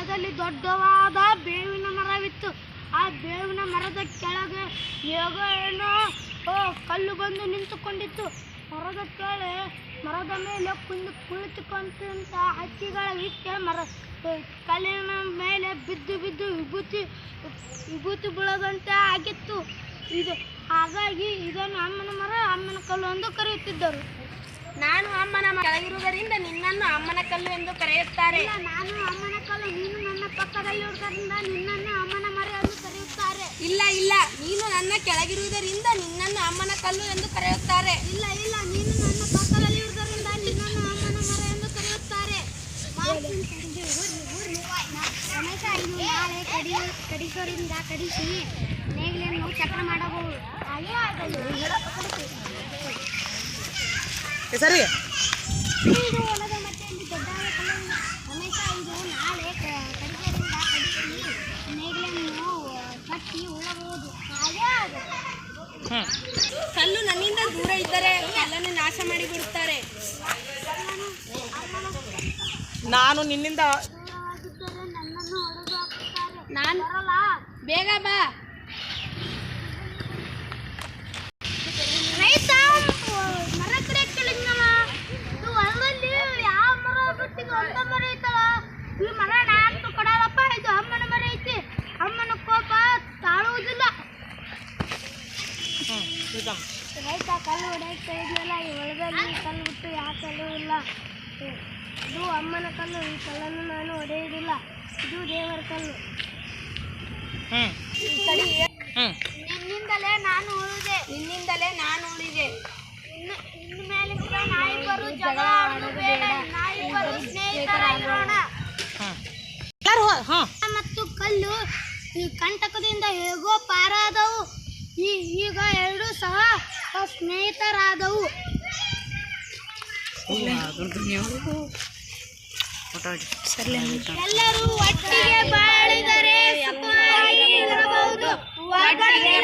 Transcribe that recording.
ಹೊಲದಲ್ಲಿ ದೊಡ್ಡವಾದ ಬೇವಿನ ಮರವಿತ್ತು. ಆ ಬೇವಿನ ಮರದ ಕೆಳಗೆ ಏನೋ ಕಲ್ಲು ಬಂದು ನಿಂತುಕೊಂಡಿತ್ತು. ಮರದ ಮೇಲೆ ಕುಳಿತುಕೊಂಡಂತ ಹಕ್ಕಿಗಳ ಹಿಕ್ಕೆ ಕಲ್ಲಿನ ಮೇಲೆ ಬಿದ್ದು ವಿಭೂತಿ ಬೀಳದಂತೆ ಆಗಿತ್ತು. ಹಾಗಾಗಿ ಇದನ್ನು ಅಮ್ಮನ ಮರ, ಅಮ್ಮನ ಕಲ್ಲು ಎಂದು ಕರೆಯುತ್ತಿದ್ದರು. ನಾನು ಅಮ್ಮನ ಕೆಳಗಿರುವುದರಿಂದ ನಿನ್ನನ್ನು ಅಮ್ಮನ ಕಲ್ಲು ಎಂದು ಕರೆಯುತ್ತಾರೆ. ನಾನು ಅಮ್ಮನ ಕಲ್ಲು, ನೀನು ನನ್ನ ಪಕ್ಕದಲ್ಲಿರುವುದರಿಂದ ನಿನ್ನನ್ನು ಅಮ್ಮನ ಮರ ಎಂದು ಕರೆಯುತ್ತಾರೆ. ಇಲ್ಲ, ನೀನು ನನ್ನ ಕೆಳಗಿರುವುದರಿಂದ ನಿನ್ನನ್ನು ಅಮ್ಮನ ಕಲ್ಲು ಎಂದು ಕರೆಯುತ್ತಾರೆ. ಇಲ್ಲ, ನೀನು ನನ್ನ ಪಕ್ಕದಲ್ಲಿರುವುದರಿಂದ ನಿನ್ನನ್ನು ಅಮ್ಮನ ಮರ ಎಂದು ಕರೆಯುತ್ತಾರೆ. ನಾಳೆ ಕಡಿಸೋರಿಂದ ಕಡಿಸಿ ನೇಗಿಲನ್ನು ಚಕ್ರ ಮಾಡಬಹುದು. ಸರಿ, ಇದು ಹೊಲದ ಮಧ್ಯದಲ್ಲಿ ದೊಡ್ಡಾದ ಕಲ್ಲನ್ನು ರಮೇಶ, ಇದು ನಾಳೆ ಕಡಿಸೋರಿಂದ ಕಡಿಸಿ ನೇಗಿಲನ್ನು ಕಟ್ಟಿ ಉಳಬಹುದು. ಕಲ್ಲು ನನ್ನಿಂದ ದೂರ ಇದ್ದರೆ ಕಲ್ಲನ್ನು ನಾಶ ಮಾಡಿಬಿಡುತ್ತಾರೆ. ನಾನು ನಿನ್ನಿಂದ ದೂರವಾಗಿದ್ದರೆ ನನ್ನನ್ನು ಹೊಡೆದು ಹಾಕುತ್ತಾರೆ. ನಾನು ಬೇಗ ಬಾ. ರೈತ ಮರ ಕಡೆ ಕೇಳಿದ್ನಲ್ಲ, ಇದು ಹೊಲದಲ್ಲಿ ಯಾವ ಮರ ಬಿಟ್ಟಿಗೆ ಒಂದ ಮರ ಐತಲ್ಲ, ಈ ಮರ ನಾಲ್ಕು ಕೊಡಲ್ಲಪ್ಪ. ಇದು ಅಮ್ಮನ ಮರ ಐತಿ. ಅಮ್ಮನ ಕೋಪ ತಾಳುವುದಿಲ್ಲ. ರೈತ ಕಲ್ಲು ಹೊಡೆಯುತ್ತಾ ಇದ್ನಲ್ಲ, ಈ ಹೊಲದಲ್ಲಿ ಕಲ್ಲು ಬಿಟ್ಟು ಯಾವ ಕಲ್ಲು ಇಲ್ಲ. ಇದು ಅಮ್ಮನ ಕಲ್ಲು. ಈ ಕಲ್ಲನ್ನು ನಾನು ಹೊಡೆಯುವುದಿಲ್ಲ. ಇದು ದೇವರ ಕಲ್ಲು. ನಿನ್ನಿಂದಲೇ ನಾನು ಉಳಿದೆ. ಇನ್ನು ಮೇಲಿಂದ ನಾಯಿಬ್ಬರು ಜಗಳ ಆಡಬೇಡ. ನಾಯಿಬ್ಬರು ಸ್ನೇಹಿತರಾಗಿರೋಣ. ಮತ್ತು ಕಲ್ಲು ಈ ಕಂಟಕದಿಂದ ಹೇಗೋ ಪಾರಾದವು. ಈಗ ಎರಡೂ ಸಹ ಸ್ನೇಹಿತರಾದವು. ಎಲ್ಲರೂ ಒಟ್ಟಿಗೆ ಬಾಳಿದರೆ ಸುಖವಾಗಿ ಇರಬಹುದು. ಒಟ್ಟಿಗೆ